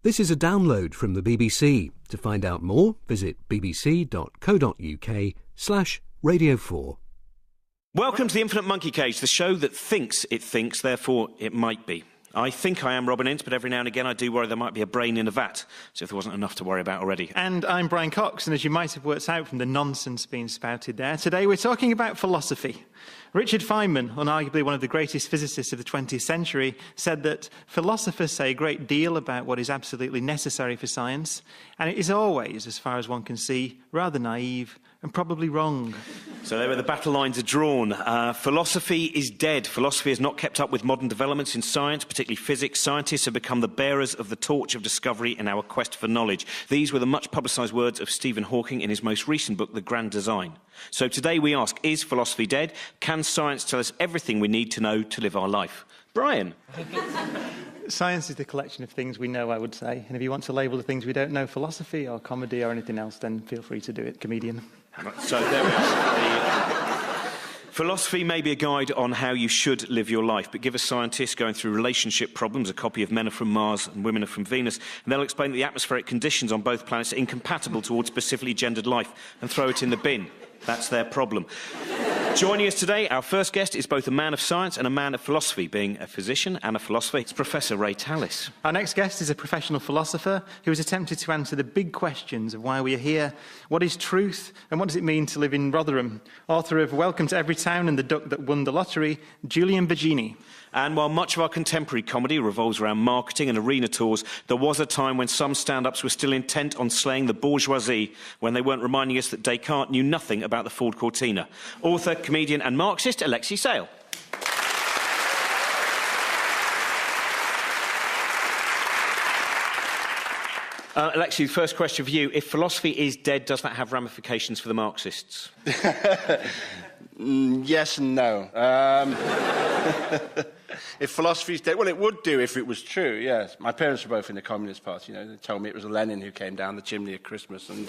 This is a download from the BBC. To find out more, visit bbc.co.uk/Radio 4. Welcome to the Infinite Monkey Cage, the show that thinks it thinks, therefore it might be. I think I am Robin Ince, but every now and again I do worry there might be a brain in a vat, so if there wasn't enough to worry about already. And I'm Brian Cox, and as you might have worked out from the nonsense being spouted there, today we're talking about philosophy. Richard Feynman, arguably one of the greatest physicists of the 20th century, said that philosophers say a great deal about what is absolutely necessary for science, and it is always, as far as one can see, rather naive and probably wrong. So there where the battle lines are drawn. Philosophy is dead. Philosophy has not kept up with modern developments in science, particularly physics. Scientists have become the bearers of the torch of discovery in our quest for knowledge. These were the much publicised words of Stephen Hawking in his most recent book, The Grand Design. So today we ask, is philosophy dead? Can science tell us everything we need to know to live our life? Brian? Science is the collection of things we know, I would say. And if you want to label the things we don't know, philosophy or comedy or anything else, then feel free to do it, comedian. So there we are. Philosophy may be a guide on how you should live your life, but give a scientist going through relationship problems a copy of Men Are From Mars and Women Are From Venus, and they'll explain that the atmospheric conditions on both planets are incompatible towards specifically gendered life and throw it in the bin. That's their problem. Joining us today, our first guest is both a man of science and a man of philosophy. Being a physician and a philosopher, it's Professor Ray Tallis. Our next guest is a professional philosopher who has attempted to answer the big questions of why we are here, what is truth, and what does it mean to live in Rotherham. Author of Welcome to Every Town and the Duck That Won the Lottery, Julian Baggini. And while much of our contemporary comedy revolves around marketing and arena tours, there was a time when some stand-ups were still intent on slaying the bourgeoisie when they weren't reminding us that Descartes knew nothing about the Ford Cortina. Author, comedian and Marxist, Alexei Sayle. Alexei, the first question for you. If philosophy is dead, does that have ramifications for the Marxists? Yes and no. If philosophy is dead, well, it would do if it was true, yes. My parents were both in the Communist Party, They told me it was Lenin who came down the chimney at Christmas. And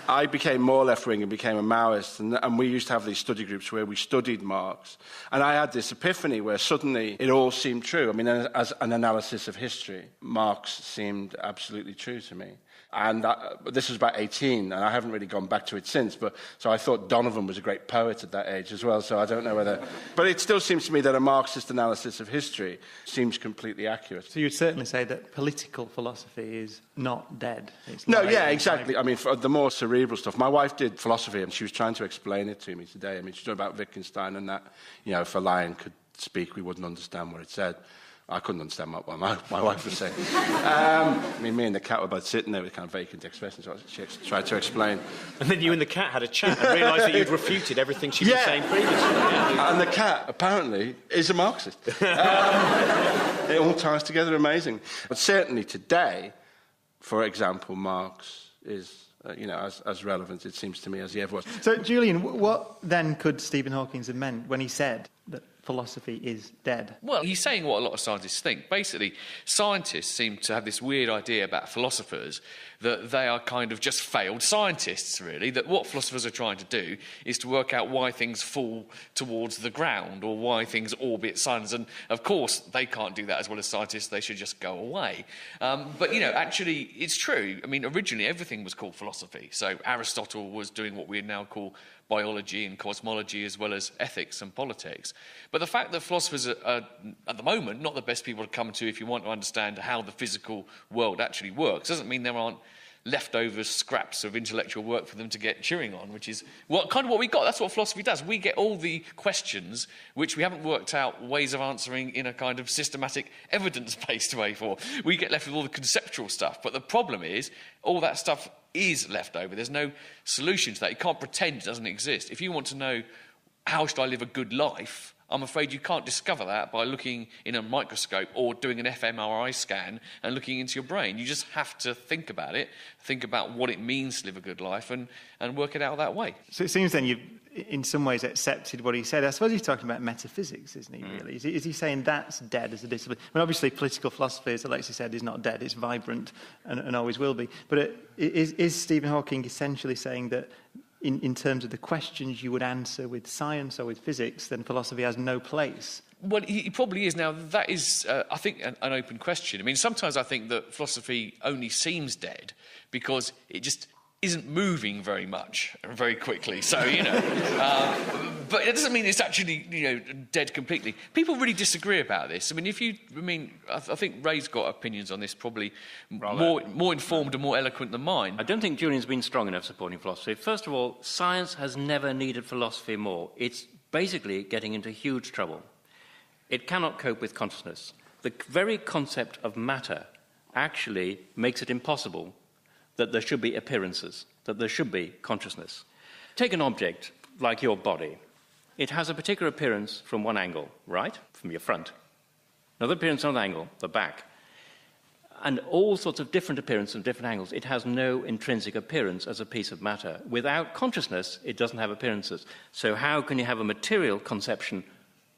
I became more left-wing and became a Maoist, and we used to have these study groups where we studied Marx. And I had this epiphany where suddenly it all seemed true. I mean, as an analysis of history, Marx seemed absolutely true to me. And this was about 18, and I haven't really gone back to it since. So I thought Donovan was a great poet at that age as well, so I don't know whether... But it still seems to me that a Marxist analysis of history seems completely accurate. So you'd certainly say that political philosophy is not dead. It's no, yeah, exactly. I mean, for the more cerebral stuff, my wife did philosophy, and she was trying to explain it to me today. I mean, she's talking about Wittgenstein and that, if a lion could speak, we wouldn't understand what it said. I couldn't understand what my wife was saying. Me and the cat were both sitting there with kind of vacant expressions, so she tried to explain. And then you and the cat had a chat and realised that you'd refuted everything she'd been saying previously. Yeah. And the cat, apparently, is a Marxist. It all ties together amazing. But certainly today, for example, Marx is... as relevant, it seems to me, as he ever was. So, Julian, what then could Stephen Hawking have meant when he said that philosophy is dead? Well, he's saying what a lot of scientists think. Basically, scientists seem to have this weird idea about philosophers that they are kind of just failed scientists, really, that what philosophers are trying to do is to work out why things fall towards the ground or why things orbit suns. And, of course, they can't do that as well as scientists. They should just go away. But, actually, it's true. I mean, originally, everything was called philosophy. So Aristotle was doing what we now call biology and cosmology as well as ethics and politics. But the fact that philosophers are, at the moment, not the best people to come to if you want to understand how the physical world actually works doesn't mean there aren't leftover scraps of intellectual work for them to get chewing on, which is what we got. That's what philosophy does. We get all the questions which we haven't worked out ways of answering in a kind of systematic, evidence-based way for. We get left with all the conceptual stuff. But the problem is, all that stuff is left over. There's no solution to that. You can't pretend it doesn't exist. If you want to know how should I live a good life, I'm afraid you can't discover that by looking in a microscope or doing an fMRI scan and looking into your brain. You just have to think about it, think about what it means to live a good life and work it out that way. So it seems then you've, in some ways, accepted what he said. I suppose he's talking about metaphysics, isn't he, really? Is he saying that's dead as a discipline? I mean, obviously, political philosophy, as Alexei said, is not dead. It's vibrant and always will be. But is Stephen Hawking essentially saying that in terms of the questions you would answer with science or with physics, then philosophy has no place Well, he probably is. Now, that is, I think, an open question. I mean, sometimes I think that philosophy only seems dead because it just isn't moving very much, very quickly. So, but it doesn't mean it's actually, dead completely. People really disagree about this. I mean, I think Ray's got opinions on this, probably more informed and more eloquent than mine. I don't think Julian's been strong enough supporting philosophy. First of all, science has never needed philosophy more. It's basically getting into huge trouble. It cannot cope with consciousness. The very concept of matter actually makes it impossible that there should be appearances, that there should be consciousness. Take an object like your body. It has a particular appearance from one angle, right? From your front. Another appearance on an angle, the back. And all sorts of different appearances from different angles. It has no intrinsic appearance as a piece of matter. Without consciousness, it doesn't have appearances. So how can you have a material conception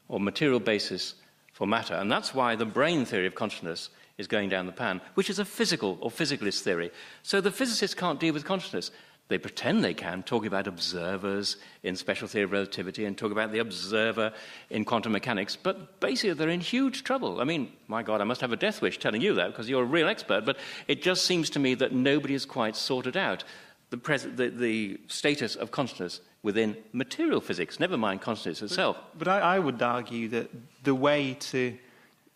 or material basis for matter? And that's why the brain theory of consciousness is going down the pan, which is a physical or physicalist theory. So the physicists can't deal with consciousness. They pretend they can, talking about observers in special theory of relativity and talk about the observer in quantum mechanics, but basically they're in huge trouble. I mean, my God, I must have a death wish telling you that because you're a real expert, but it just seems to me that nobody has quite sorted out the status of consciousness within material physics, never mind consciousness itself. But I would argue that the way to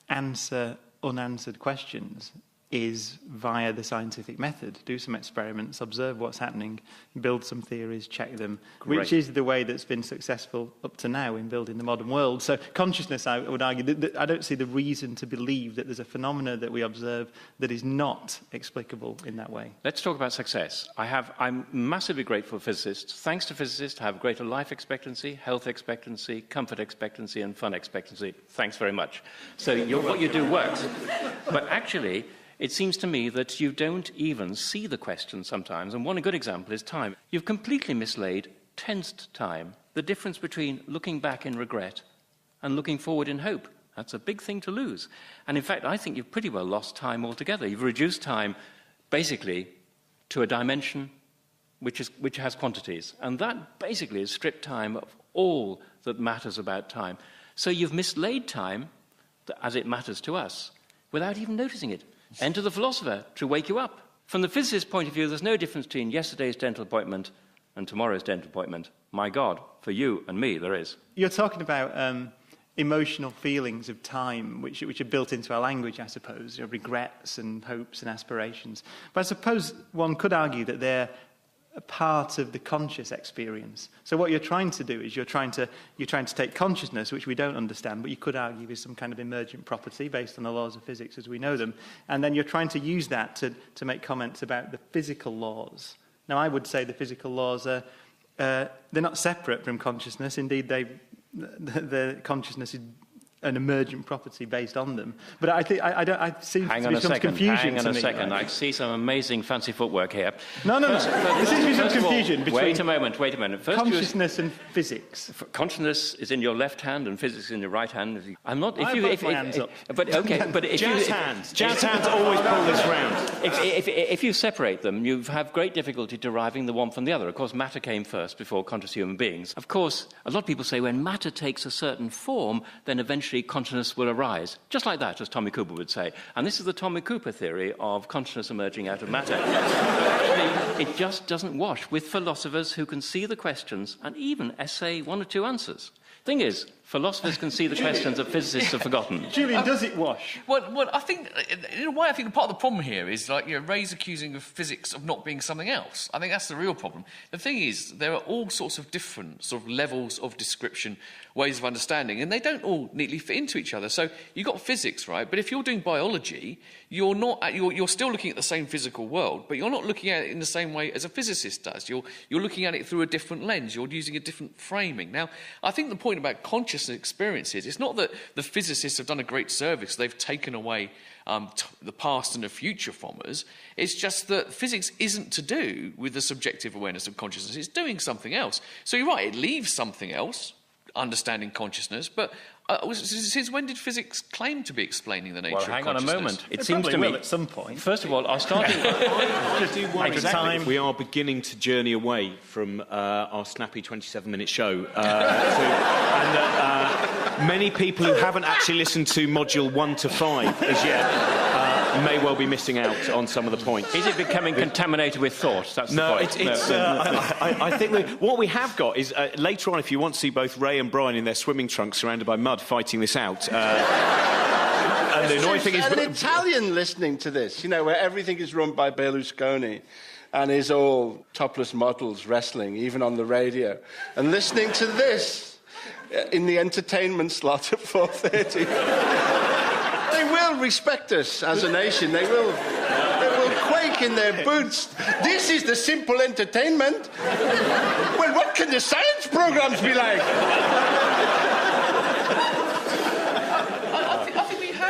answer unanswered questions is via the scientific method. Do some experiments, observe what's happening, build some theories, check them, which is the way that's been successful up to now in building the modern world. So consciousness, I would argue, that I don't see the reason to believe that there's a phenomena that we observe that is not explicable in that way. Let's talk about success. I'm massively grateful for physicists. Thanks to physicists, I have greater life expectancy, health expectancy, comfort expectancy, and fun expectancy. Thanks very much. So what you do works. But actually, it seems to me that you don't even see the question sometimes, and one good example is time. You've completely mislaid tensed time, the difference between looking back in regret and looking forward in hope. That's a big thing to lose. And in fact, I think you've pretty well lost time altogether. You've reduced time basically to a dimension which has quantities, and that basically is stripped time of all that matters about time. So you've mislaid time as it matters to us without even noticing it. Enter the philosopher to wake you up. From the physicist's point of view, there's no difference between yesterday's dental appointment and tomorrow's dental appointment. My God, for you and me, there is. You're talking about emotional feelings of time, which are built into our language, I suppose, regrets and hopes and aspirations. But I suppose one could argue that they're a part of the conscious experience. So what you're trying to do is you're trying to take consciousness, which we don't understand, but you could argue is some kind of emergent property based on the laws of physics as we know them, and then you're trying to use that to make comments about the physical laws. Now, I would say the physical laws are they're not separate from consciousness. Indeed, the consciousness is an emergent property based on them. But I think I seem to be some confusion. Hang on a second. I see some amazing fancy footwork here. No. There seems to be some confusion between Wait a moment. First, consciousness and physics. Consciousness is in your left hand and physics is in your right hand. I'm not. I put my hands up. But okay. But if jazz hands always pull this round. If you separate them, you have great difficulty deriving the one from the other. Of course, matter came first before conscious human beings. Of course, a lot of people say when matter takes a certain form, then eventually consciousness will arise. Just like that, as Tommy Cooper would say. And this is the Tommy Cooper theory of consciousness emerging out of matter. It just doesn't wash with philosophers who can see the questions and even essay one or two answers. Thing is, philosophers can see the questions that physicists have forgotten. Julian, does it wash? Well, I think, in a way, I think part of the problem here is, Ray's accusing of physics of not being something else. I think that's the real problem. The thing is, there are all sorts of different sort of levels of description, ways of understanding, and they don't all neatly fit into each other. So you've got physics, right? But if you're doing biology, you're still looking at the same physical world, but you're not looking at it in the same way as a physicist does. You're looking at it through a different lens. You're using a different framing. Now, I think the point about consciousness experiences, it's not that the physicists have done a great service, they've taken away the past and the future from us. It's just that physics isn't to do with the subjective awareness of consciousness. It's doing something else. So you're right, it leaves something else, understanding consciousness, but since when did physics claim to be explaining the nature of consciousness? Well, hang on a moment. It seems to me at some point. First of all, our starting... Exactly. We are beginning to journey away from our snappy 27-minute show. many people who haven't actually listened to Module 1 to 5 as yet may well be missing out on some of the points. Is it becoming contaminated with thought? That's no, the point. I think what we have got is, later on, if you want to see both Ray and Brian in their swimming trunks surrounded by mud fighting this out... and the annoying thing is... An Italian listening to this, you know, where everything is run by Berlusconi and is all topless models wrestling, even on the radio, and listening to this in the entertainment slot at 4:30. They will respect us as a nation. They will quake in their boots. This is the simple entertainment. Well, what can the science programs be like?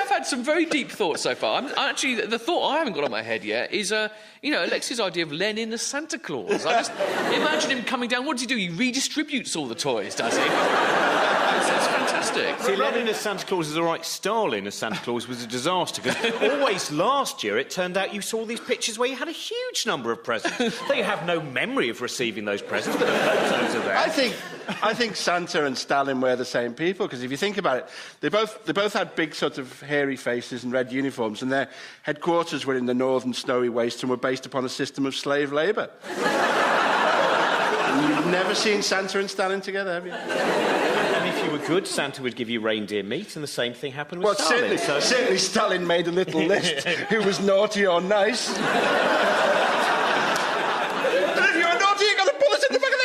Had some very deep thoughts so far. Actually, the thought I haven't got on my head yet is, Alexi's idea of Lenin as Santa Claus. I just imagine him coming down. What does he do? He redistributes all the toys, does he? It's fantastic. See, Lenin as Santa Claus is all right. Stalin as Santa Claus was a disaster, because always last year it turned out you saw these pictures where you had a huge number of presents. They have no memory of receiving those presents, but the photos are there. I think Santa and Stalin were the same people, because if you think about it, they both had big sort of hairy faces and red uniforms, and their headquarters were in the northern snowy waste and were based upon a system of slave labour. You've never seen Santa and Stalin together, have you? And if you were good, Santa would give you reindeer meat, and the same thing happened with Stalin. Certainly Stalin made a little list who was naughty or nice. And if you were naughty, you got a bullet in the back of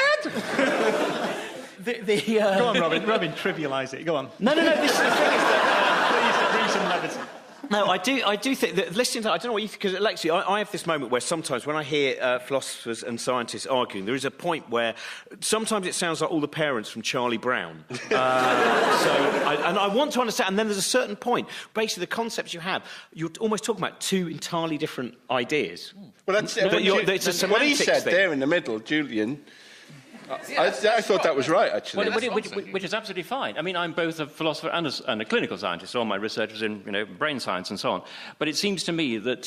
the head. Go on, Robin, trivialise it. Go on. No, this is the thing is that... Please, bring some levity. No, I do think that listening to... I don't know what you think, because, Alexi, I have this moment where sometimes when I hear philosophers and scientists arguing, there is a point where sometimes it sounds like all the parents from Charlie Brown. I want to understand, and then there's a certain point, basically the concepts you have, you're almost talking about two entirely different ideas. Well, that's it's a semantics what he said thing. there in the middle, Julian... I thought that was right, actually. Which is absolutely fine. I mean, I'm both a philosopher and a clinical scientist. All my research was in, brain science and so on. But it seems to me that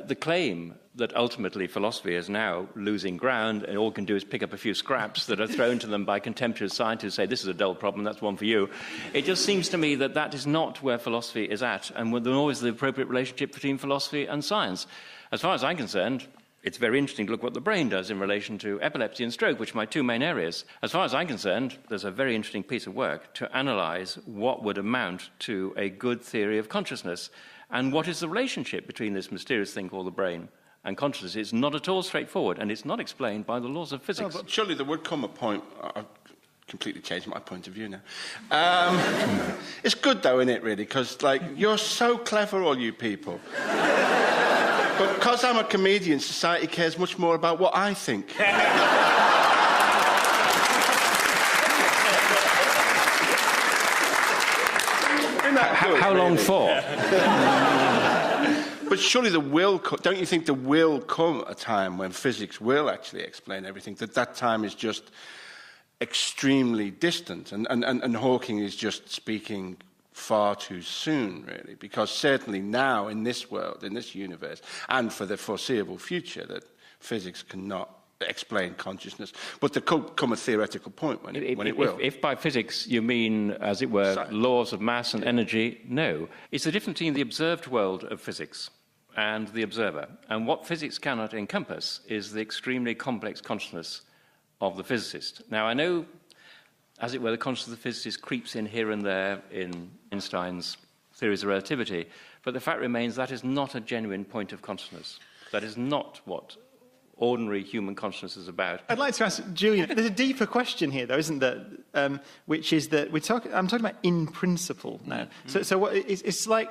the claim that ultimately philosophy is now losing ground and all it can do is pick up a few scraps that are thrown to them by contemptuous scientists, say, this is a dull problem, that's one for you. It just seems to me that that is not where philosophy is at, and nor is the appropriate relationship between philosophy and science. As far as I'm concerned, it's very interesting to look what the brain does in relation to epilepsy and stroke, which are my two main areas. As far as I'm concerned, there's a very interesting piece of work to analyse what would amount to a good theory of consciousness and what is the relationship between this mysterious thing called the brain and consciousness. It's not at all straightforward, and it's not explained by the laws of physics. No, but surely there would come a point... I've completely changed my point of view now. It's good, though, isn't it, really? Because, you're so clever, all you people. But because I'm a comedian, society cares much more about what I think. How long for? But surely don't you think there will come a time when physics will actually explain everything, that time is just extremely distant, and Hawking is just speaking far too soon, really, because certainly now in this world, in this universe, and for the foreseeable future, that physics cannot explain consciousness. But there could come a theoretical point when it will. If by physics you mean, as it were, science, laws of mass and energy, no. It's the difference between the observed world of physics and the observer. And what physics cannot encompass is the extremely complex consciousness of the physicist. Now, I know, as it were, the consciousness of the physicist creeps in here and there in Einstein's theories of relativity, but the fact remains that is not a genuine point of consciousness. That is not what ordinary human consciousness is about. I'd like to ask Julian, there's a deeper question here, though, isn't there? Which is that I'm talking about in principle now. So what, it's like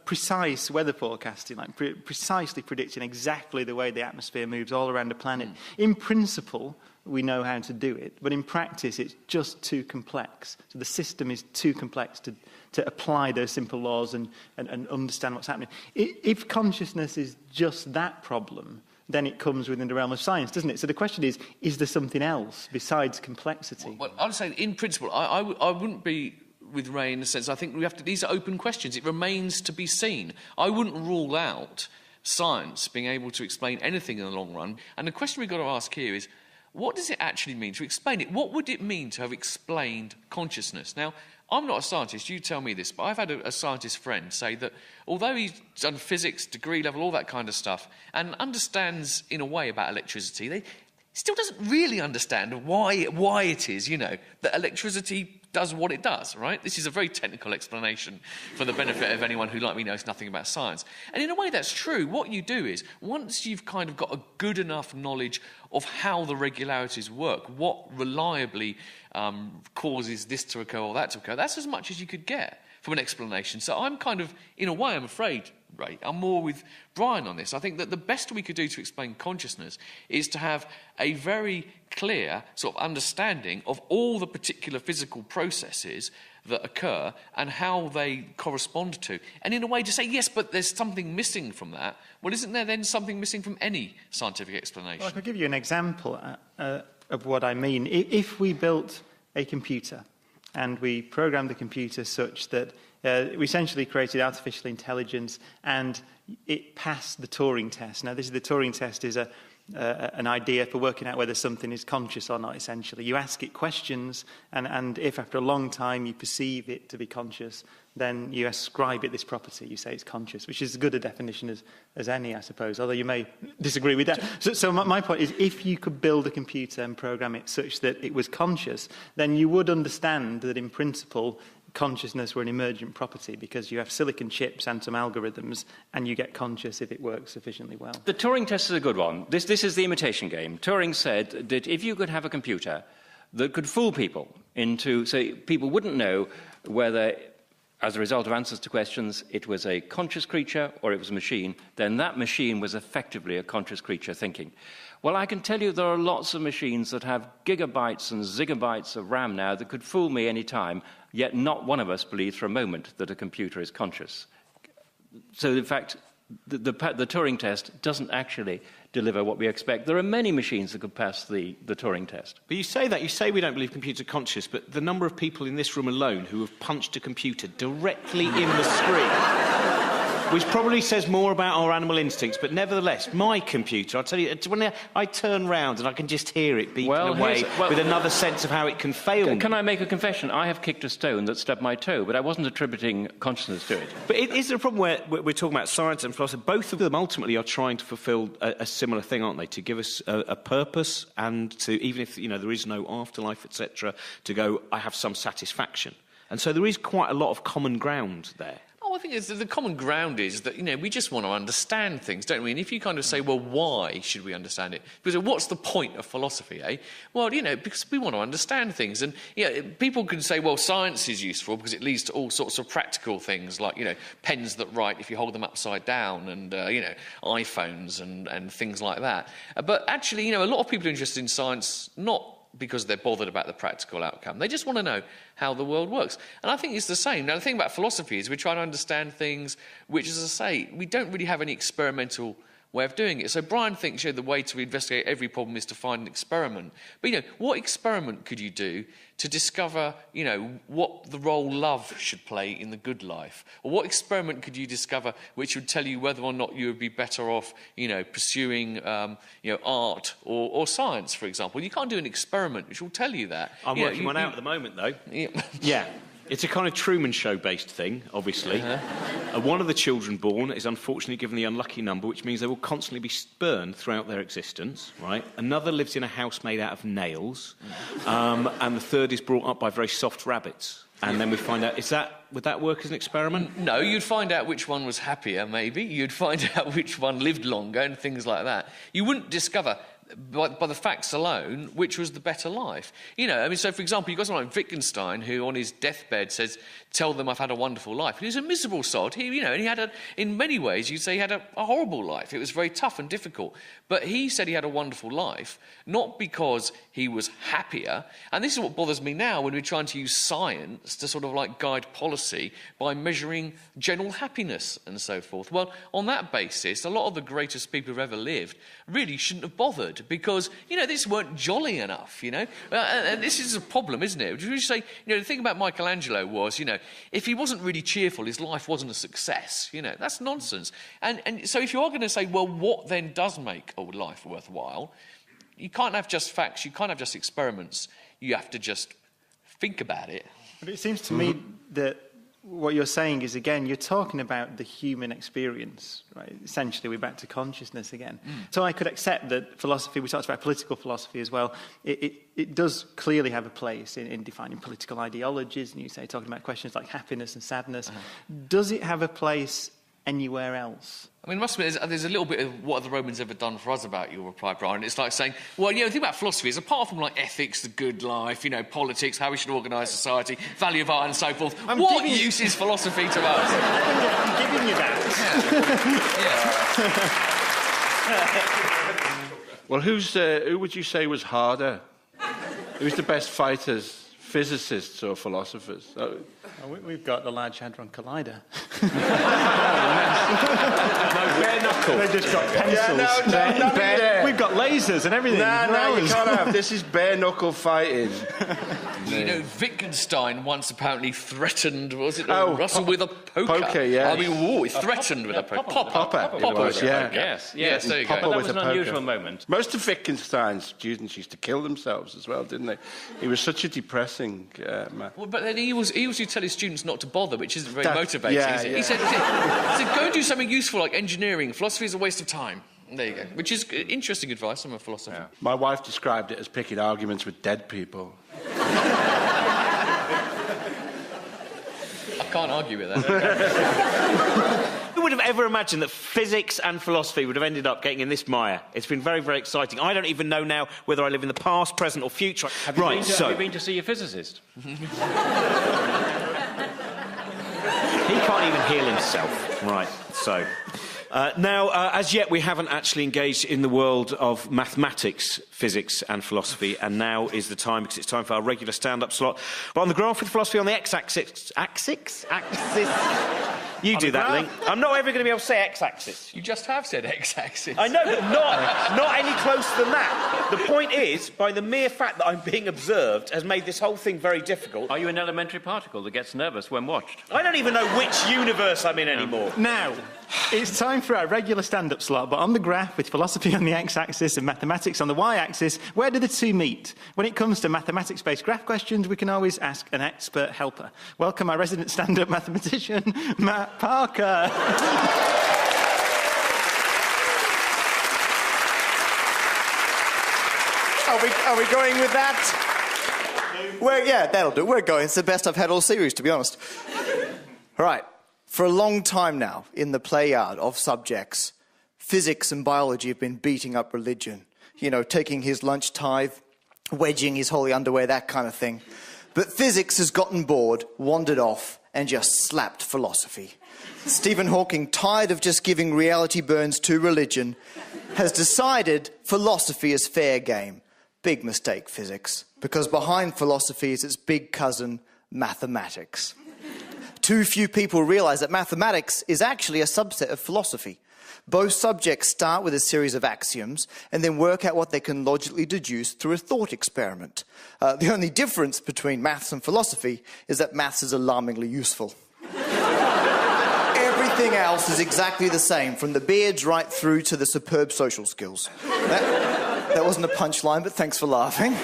precise weather forecasting, like precisely predicting exactly the way the atmosphere moves all around the planet. In principle, we know how to do it, but in practice, it's just too complex. So the system is too complex to apply those simple laws and understand what's happening. If consciousness is just that problem, then it comes within the realm of science, doesn't it? So the question is there something else besides complexity? Well, I'd say, in principle, I wouldn't be with Ray in the sense, I think these are open questions. It remains to be seen. I wouldn't rule out science being able to explain anything in the long run. And the question we've got to ask here is, what does it actually mean to explain it? What would it mean to have explained consciousness? Now, I'm not a scientist, you tell me this, but I've had a scientist friend say that although he's done physics, degree level, all that kind of stuff, and understands in a way about electricity, he still doesn't really understand why it is, that electricity does what it does, right? This is a very technical explanation for the benefit of anyone who, like me, knows nothing about science. And in a way, that's true. What you do is, once you've kind of got a good enough knowledge of how the regularities work, what reliably causes this to occur or that to occur, that's as much as you could get from an explanation. So I'm kind of, in a way, I'm afraid, Ray, I'm more with Brian on this. I think that the best we could do to explain consciousness is to have a very clear sort of understanding of all the particular physical processes that occur and how they correspond to. And in a way to say, yes, but there's something missing from that. Well, isn't there then something missing from any scientific explanation? Well, I could give you an example of what I mean. If we built a computer and we programmed the computer such that we essentially created artificial intelligence and it passed the Turing test. Now, the Turing test is an idea for working out whether something is conscious or not, essentially. You ask it questions, and if after a long time you perceive it to be conscious, then you ascribe it this property. You say it's conscious, which is as good a definition as any, I suppose, although you may disagree with that. So my point is, if you could build a computer and program it such that it was conscious, then you would understand that in principle consciousness were an emergent property, because you have silicon chips and some algorithms, and you get conscious if it works sufficiently well. The Turing test is a good one. This is the imitation game. Turing said that if you could have a computer that could fool people into, so people wouldn't know whether, as a result of answers to questions, it was a conscious creature or it was a machine, then that machine was effectively a conscious creature thinking. Well, I can tell you there are lots of machines that have gigabytes and zigabytes of RAM now that could fool me any time, yet not one of us believes for a moment that a computer is conscious. So, in fact, the Turing test doesn't actually deliver what we expect. There are many machines that could pass the Turing test. But you say we don't believe computers are conscious, but the number of people in this room alone who have punched a computer directly in the screen, which probably says more about our animal instincts, but nevertheless, my computer, I'll tell you, when I turn round and I can just hear it beeping away with another sense of how it can fail me. Can I make a confession? I have kicked a stone that stubbed my toe, but I wasn't attributing consciousness to it. But is there a problem where we're talking about science and philosophy? Both of them ultimately are trying to fulfil a similar thing, aren't they? To give us a purpose and to, even if there is no afterlife, etc., to go, I have some satisfaction. And so there is quite a lot of common ground there. Oh, I think the common ground is that, we just want to understand things, don't we? And if you kind of say, well, why should we understand it? Because what's the point of philosophy, eh? Well, because we want to understand things. And, people can say, well, science is useful because it leads to all sorts of practical things like, pens that write if you hold them upside down and, iPhones and things like that. But actually, a lot of people are interested in science not because they're bothered about the practical outcome. They just want to know how the world works. And I think it's the same. Now, the thing about philosophy is we're trying to understand things which, as I say, we don't really have any experimental way of doing it. So Brian thinks the way to investigate every problem is to find an experiment. But, what experiment could you do to discover, what the role love should play in the good life? Or what experiment could you discover which would tell you whether or not you would be better off, pursuing, art or science, for example? You can't do an experiment which will tell you that. I'm working one out at the moment, though. Yeah. It's a kind of Truman Show-based thing, obviously. One of the children born is unfortunately given the unlucky number, which means they will constantly be burned throughout their existence, right? Another lives in a house made out of nails. And the third is brought up by very soft rabbits. And then we find out, would that work as an experiment? No, you'd find out which one was happier, maybe. You'd find out which one lived longer and things like that. You wouldn't discover by the facts alone, which was the better life. So for example, you've got someone like Wittgenstein, who on his deathbed says, tell them I've had a wonderful life. And he was a miserable sod. And he had in many ways, you'd say he had a horrible life. It was very tough and difficult. But he said he had a wonderful life, not because he was happier. And this is what bothers me now when we're trying to use science to sort of guide policy by measuring general happiness and so forth. Well, on that basis, a lot of the greatest people who've ever lived really shouldn't have bothered because, this weren't jolly enough, and this is a problem, isn't it? You say, the thing about Michelangelo was, if he wasn't really cheerful, his life wasn't a success, that's nonsense. And so if you are going to say, well, what then does make a life worthwhile? You can't have just facts, you can't have just experiments, you have to just think about it. But it seems to me that what you're saying is, again, you're talking about the human experience, right? Essentially, we're back to consciousness again. So I could accept that philosophy, we talked about political philosophy as well, it does clearly have a place in defining political ideologies, and you say, talking about questions like happiness and sadness. Does it have a place anywhere else? I mean, it must admit, there's a little bit of what have the Romans ever done for us about your reply, Brian. It's like saying, well, you know, the thing about philosophy is, apart from, like, ethics, the good life, you know, politics, how we should organise society, value of art and so forth, what use is philosophy to us? I'm giving you that. Well, who would you say was harder? Who's the best fighters, physicists or philosophers? We've got the Large Hadron Collider. Bare knuckle. They've just got pencils. We've got lasers and everything. No, you can't have. This is bare knuckle fighting. You know, Wittgenstein once apparently threatened, was it, Russell with a poker? Poker, yeah. I mean, he threatened with a poker. Popper. Yeah. Yes, there you but go. that was an unusual moment. Most of Wittgenstein's students used to kill themselves as well, didn't they? He was such a depressing man. Well, but then he used to tell his students not to bother, which isn't very motivating, yeah, is it? yeah. He said, go and do something useful like engineering. Philosophy is a waste of time. There you go. Which is interesting advice from a philosopher. Yeah. My wife described it as picking arguments with dead people. I can't argue with that. Who would have ever imagined that physics and philosophy would have ended up getting in this mire? It's been very, very exciting. I don't even know now whether I live in the past, present or future. Have you been to see your physicist? He can't even heal himself. Right, so... now, as yet, we haven't actually engaged in the world of mathematics, physics and philosophy, and now is the time, because it's time for our regular stand-up slot. But on the graph with philosophy on the x-axis... Axis? You do that, Link. I'm not ever going to be able to say x-axis. You just have said x-axis. I know, but not any closer than that. The point is, by the mere fact that I'm being observed has made this whole thing very difficult. Are you an elementary particle that gets nervous when watched? I don't even know which universe I'm in anymore. Now, it's time for our regular stand-up slot, but on the graph with philosophy on the x-axis and mathematics on the y-axis, where do the two meet? When it comes to mathematics-based graph questions, we can always ask an expert helper. Welcome our resident stand-up mathematician, Matt Parker. Are we going with that? Yeah, that'll do. We're going. It's the best I've had all series, to be honest. All right. For a long time now, in the play yard of subjects, physics and biology have been beating up religion. You know, taking his lunch tithe, wedging his holy underwear, that kind of thing. But physics has gotten bored, wandered off, and just slapped philosophy. Stephen Hawking, tired of just giving reality burns to religion, has decided philosophy is fair game. Big mistake, physics, because behind philosophy is its big cousin, mathematics. Too few people realise that mathematics is actually a subset of philosophy. Both subjects start with a series of axioms and then work out what they can logically deduce through a thought experiment. The only difference between maths and philosophy is that maths is alarmingly useful. Everything else is exactly the same, from the beards right through to the superb social skills. That wasn't a punchline, but thanks for laughing.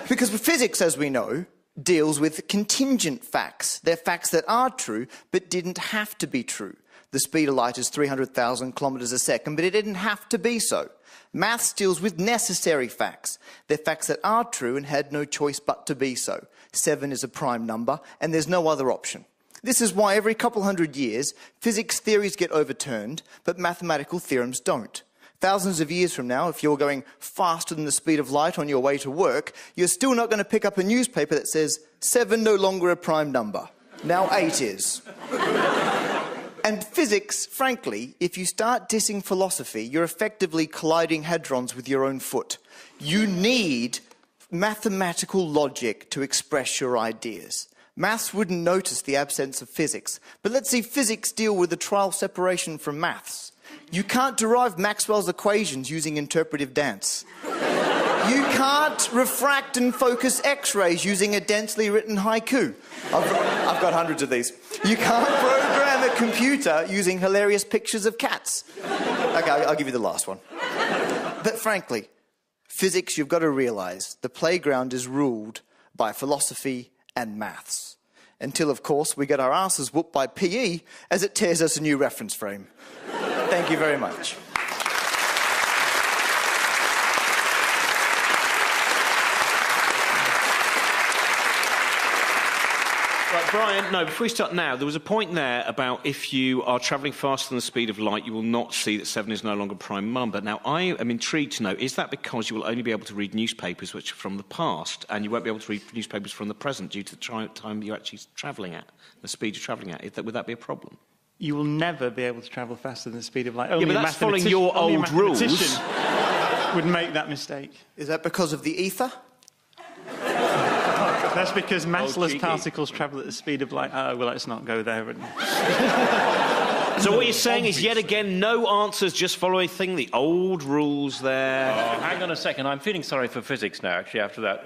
Because physics, as we know, deals with contingent facts. They're facts that are true, but didn't have to be true. The speed of light is 300,000 kilometres a second, but it didn't have to be so. Maths deals with necessary facts. They're facts that are true and had no choice but to be so. 7 is a prime number, and there's no other option. This is why every couple hundred years, physics theories get overturned, but mathematical theorems don't. Thousands of years from now, if you're going faster than the speed of light on your way to work, you're still not going to pick up a newspaper that says 7 no longer a prime number. Now 8 is. And physics, frankly, if you start dissing philosophy, you're effectively colliding hadrons with your own foot. You need mathematical logic to express your ideas. Maths wouldn't notice the absence of physics, but let's see physics deal with the trial separation from maths. You can't derive Maxwell's equations using interpretive dance. You can't refract and focus X-rays using a densely written haiku. I've got hundreds of these. You can't program a computer using hilarious pictures of cats. Okay, I'll give you the last one. But frankly, physics, you've got to realise, the playground is ruled by philosophy and maths. Until, of course, we get our asses whooped by PE as it tears us a new reference frame. Thank you very much. Right, Brian, no, before we start now, there was a point there about if you are travelling faster than the speed of light, you will not see that 7 is no longer prime number. Now, I am intrigued to know, is that because you will only be able to read newspapers which are from the past, and you won't be able to read newspapers from the present due to the time you're actually travelling at, the speed you're travelling at? Would that be a problem? You will never be able to travel faster than the speed of light. Only but that's following your old rules. Would make that mistake. Is that because of the ether? That's because massless particles travel at the speed of light. Oh, well, let's not go there. So what you're saying is, yet again, no answers, just following the old rules there. Oh, hang on a second. I'm feeling sorry for physics now, actually, after that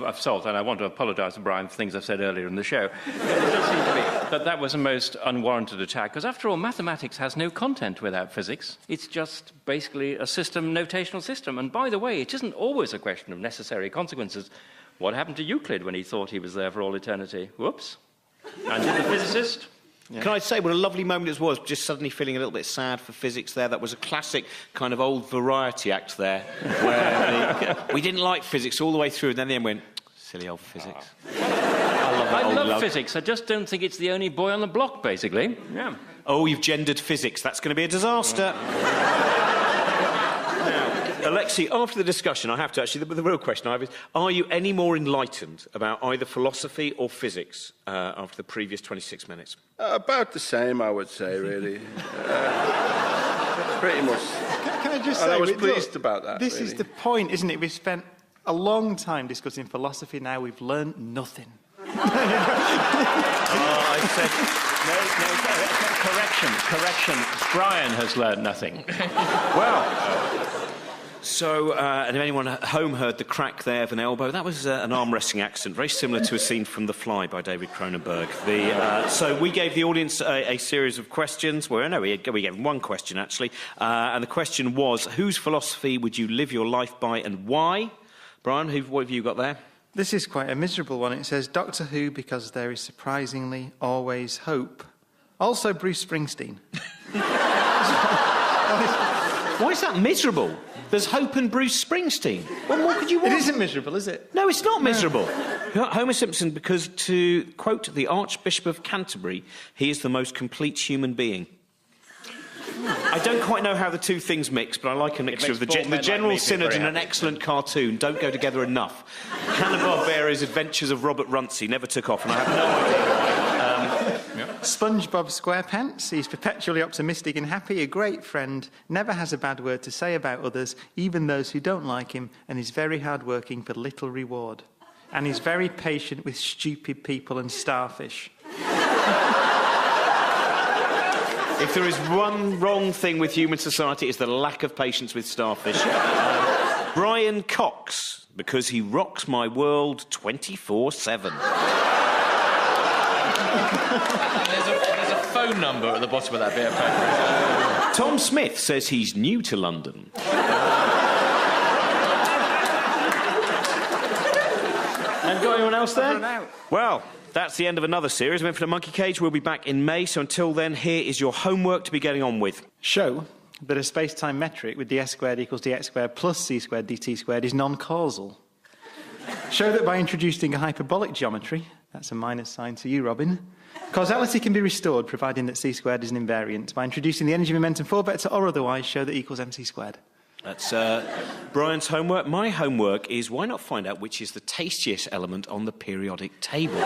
assault, and I want to apologise to Brian for things I've said earlier in the show. It does seem to me that was a most unwarranted attack, because after all, mathematics has no content without physics. It's just basically a system, notational system. And by the way, it isn't always a question of necessary consequences. What happened to Euclid when he thought he was there for all eternity? Whoops. And did the physicist? Yeah. Can I say what a lovely moment it was, just suddenly feeling a little bit sad for physics there. That was a classic kind of old variety act there, where we didn't like physics all the way through, and then the end went, silly old physics. I love physics. I just don't think it's the only boy on the block, basically. Yeah. Oh, you've gendered physics. That's going to be a disaster. Alexei, after the discussion, I have to actually, the real question I have is, are you any more enlightened about either philosophy or physics after the previous 26 minutes? About the same, I would say, really. Pretty much. Can I just say... I was pleased about that, This really. is the point, isn't it? We've spent a long time discussing philosophy. Now we've learned nothing. I said... Correction. Brian has learned nothing. Well... So, and if anyone at home heard the crack there of an elbow, that was an arm wrestling accident, very similar to a scene from The Fly by David Cronenberg. So we gave the audience a series of questions. Well, no, we gave them one question, actually. And the question was, whose philosophy would you live your life by and why? Brian, what have you got there? This is quite a miserable one. It says, Doctor Who, because there is surprisingly always hope. Also, Bruce Springsteen. Why is that miserable? There's hope in Bruce Springsteen. What more could you want? It isn't miserable, is it? No, it's not miserable. Homer Simpson, because to quote the Archbishop of Canterbury, he is the most complete human being. I don't quite know how the two things mix, but I like a mixture of the General Synod and an excellent cartoon. Don't go together enough. Hanna-Barbera's Adventures of Robert Runcie never took off, and I have no idea why. SpongeBob SquarePants. He's perpetually optimistic and happy, a great friend, never has a bad word to say about others, even those who don't like him, and is very hard-working for little reward. And he's very patient with stupid people and starfish. If there is one wrong thing with human society, it's the lack of patience with starfish. Brian Cox, because he rocks my world 24/7. There's a phone number at the bottom of that bit of paper. Tom Smith says he's new to London. And got anyone else there? Well, that's the end of another series of Infinite Monkey Cage. We'll be back in May, so until then, here is your homework to be getting on with. Show that a space-time metric with ds squared equals dx squared plus c squared dt squared is non-causal. Show that by introducing a hyperbolic geometry, that's a minus sign to you, Robin, causality can be restored, providing that c squared is an invariant. By introducing the energy momentum 4-vector or otherwise, show that equals mc squared. That's Brian's homework. My homework is, why not find out which is the tastiest element on the periodic table?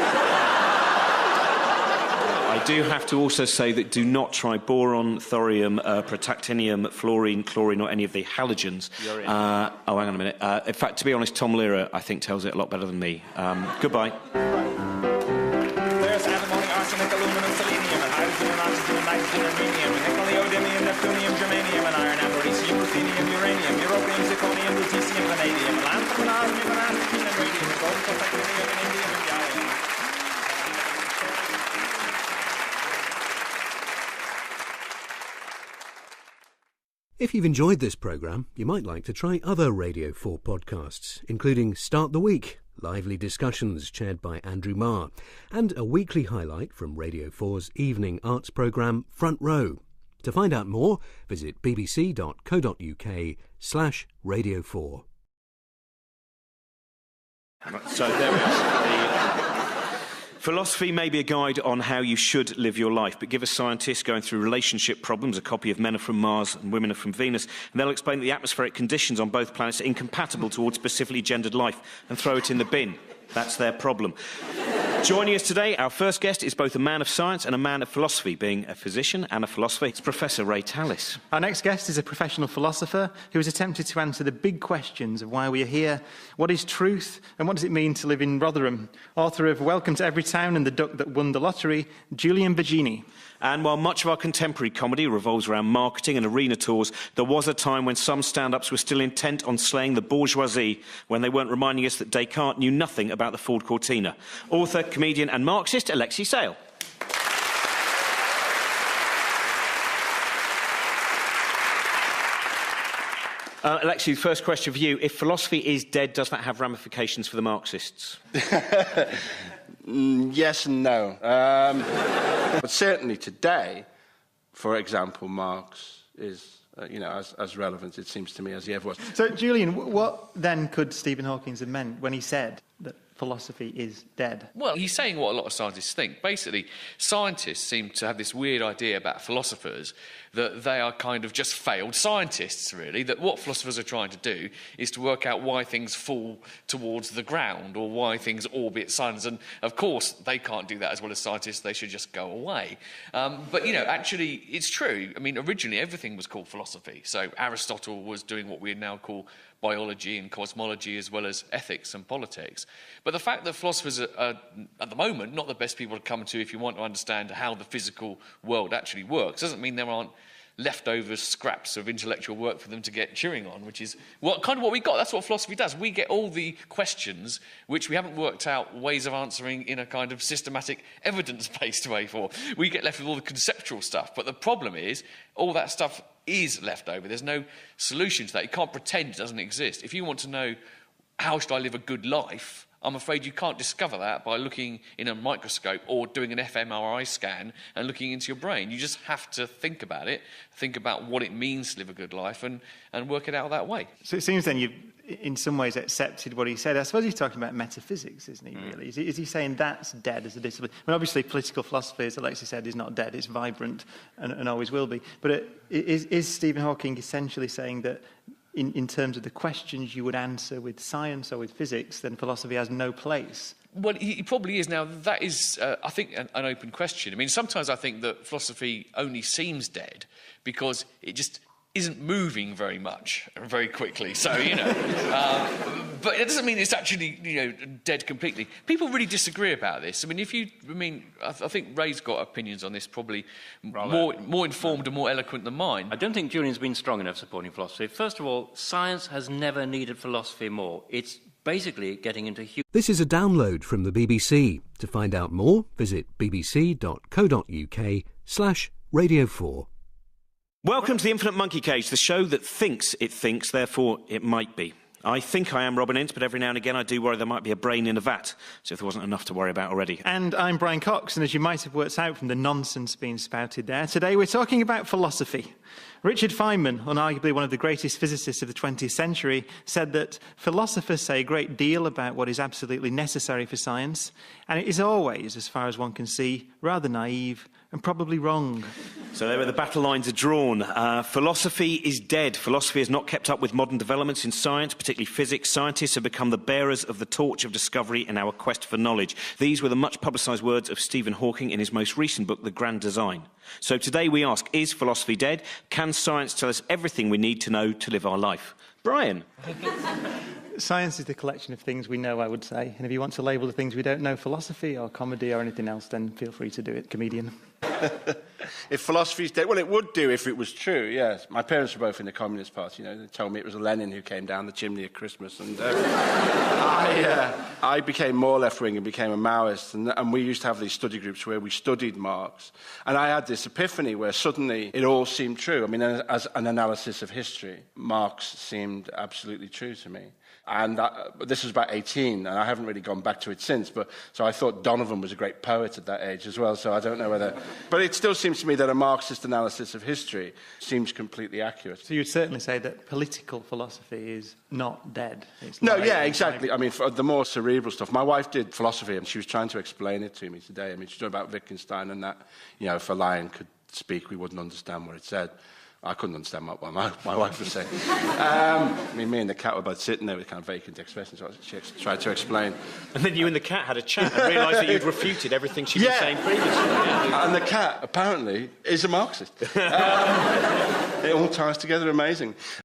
I do have to also say that do not try boron, thorium, protactinium, fluorine, chlorine, or any of the halogens. Hang on a minute. In fact, to be honest, Tom Lehrer, I think, tells it a lot better than me. Goodbye. There's antimony, arsenic, aluminum, selenium, and hydrogen, and oxygen, nitrogen, and rhenium, and nickel, neodymium, neptunium, germanium, and iron, and beryllium, ruthenium, uranium, europium, zirconium, lutetium, vanadium, lanthanum, and osmium, and astatine, and radium, gold, titanium, and indium, and gallium. If you've enjoyed this programme, you might like to try other Radio 4 podcasts, including Start the Week, lively discussions chaired by Andrew Marr, and a weekly highlight from Radio 4's evening arts programme Front Row. To find out more, visit bbc.co.uk/Radio 4. So there we are. Philosophy may be a guide on how you should live your life, but give a scientist going through relationship problems a copy of Men Are From Mars and Women Are From Venus, and they'll explain that the atmospheric conditions on both planets are incompatible towards specifically gendered life and throw it in the bin. That's their problem. Joining us today, our first guest is both a man of science and a man of philosophy. Being a physician and a philosopher, it's Professor Ray Tallis. Our next guest is a professional philosopher who has attempted to answer the big questions of why we are here, what is truth, and what does it mean to live in Rotherham. Author of Welcome to Every Town and The Duck That Won the Lottery, Julian Virginie. And while much of our contemporary comedy revolves around marketing and arena tours, there was a time when some stand-ups were still intent on slaying the bourgeoisie when they weren't reminding us that Descartes knew nothing about the Ford Cortina. Author, comedian and Marxist, Alexei Sayle. Alexei, the first question for you. If philosophy is dead, does that have ramifications for the Marxists? Yes and no. But certainly today, for example, Marx is, as relevant, it seems to me, as he ever was. So, Julian, what then could Stephen Hawking have meant when he said that philosophy is dead? Well, he's saying what a lot of scientists think. Basically, scientists seem to have this weird idea about philosophers that they are kind of just failed scientists, really, that what philosophers are trying to do is to work out why things fall towards the ground or why things orbit suns. And, of course, they can't do that as well as scientists. They should just go away. But, actually, it's true. I mean, originally, everything was called philosophy. So Aristotle was doing what we now call biology and cosmology as well as ethics and politics. But the fact that philosophers are, at the moment, not the best people to come to if you want to understand how the physical world actually works doesn't mean there aren't leftover scraps of intellectual work for them to get chewing on, which is what we got. That's what philosophy does. We get all the questions which we haven't worked out ways of answering in a kind of systematic, evidence-based way for. We get left with all the conceptual stuff. But the problem is, all that stuff is left over. There's no solution to that. You can't pretend it doesn't exist. If you want to know how should I live a good life, I'm afraid you can't discover that by looking in a microscope or doing an fMRI scan and looking into your brain. You just have to think about it, think about what it means to live a good life and work it out that way. So it seems then you've, in some ways, accepted what he said. I suppose he's talking about metaphysics, isn't he, really? Is he saying that's dead as a discipline? I mean, obviously, political philosophy, as Alexei said, is not dead. It's vibrant and always will be. But is Stephen Hawking essentially saying that in terms of the questions you would answer with science or with physics, then philosophy has no place? Well, he probably is. Now, that is, I think, an open question. I mean, sometimes I think that philosophy only seems dead because it just isn't moving very much, very quickly. So, but it doesn't mean it's actually, dead completely. People really disagree about this. I mean, I think Ray's got opinions on this, probably more informed and more eloquent than mine. I don't think Julian's been strong enough supporting philosophy. First of all, science has never needed philosophy more. It's basically getting into huge... This is a download from the BBC. To find out more, visit bbc.co.uk/Radio 4. Welcome to the Infinite Monkey Cage, the show that thinks it thinks, therefore it might be. I think I am Robin Ince, but every now and again I do worry there might be a brain in a vat, so if there wasn't enough to worry about already. And I'm Brian Cox, and as you might have worked out from the nonsense being spouted there, today we're talking about philosophy. Richard Feynman, arguably one of the greatest physicists of the 20th century, said that philosophers say a great deal about what is absolutely necessary for science, and it is always, as far as one can see, rather naive and probably wrong. So there where the battle lines are drawn. Philosophy is dead. Philosophy has not kept up with modern developments in science, particularly physics. Scientists have become the bearers of the torch of discovery in our quest for knowledge. These were the much publicised words of Stephen Hawking in his most recent book, The Grand Design. So today we ask, is philosophy dead? Can science tell us everything we need to know to live our life? Brian? Science is the collection of things we know, I would say. And if you want to label the things we don't know, philosophy or comedy or anything else, then feel free to do it, comedian. If philosophy's dead, well, it would do if it was true, yes. My parents were both in the Communist Party, you know. They told me it was Lenin who came down the chimney at Christmas. And I became more left-wing and became a Maoist. And we used to have these study groups where we studied Marx. And I had this epiphany where suddenly it all seemed true. I mean, as an analysis of history, Marx seemed absolutely true to me. And this was about 18, and I haven't really gone back to it since. So I thought Donovan was a great poet at that age as well, so I don't know whether... But it still seems to me that a Marxist analysis of history seems completely accurate. So you'd certainly say that political philosophy is not dead. It's No, yeah, exactly. I mean, for the more cerebral stuff, my wife did philosophy, and she was trying to explain it to me today. I mean, she's talking about Wittgenstein and that, you know, if a lion could speak, we wouldn't understand what it said. I couldn't understand what my wife was saying. I mean, me and the cat were both sitting there with kind of vacant expressions, so she tried to explain. And then you and the cat had a chat and realised that you'd refuted everything she was saying previously. Yeah. And the cat, apparently, is a Marxist. It all ties together amazing.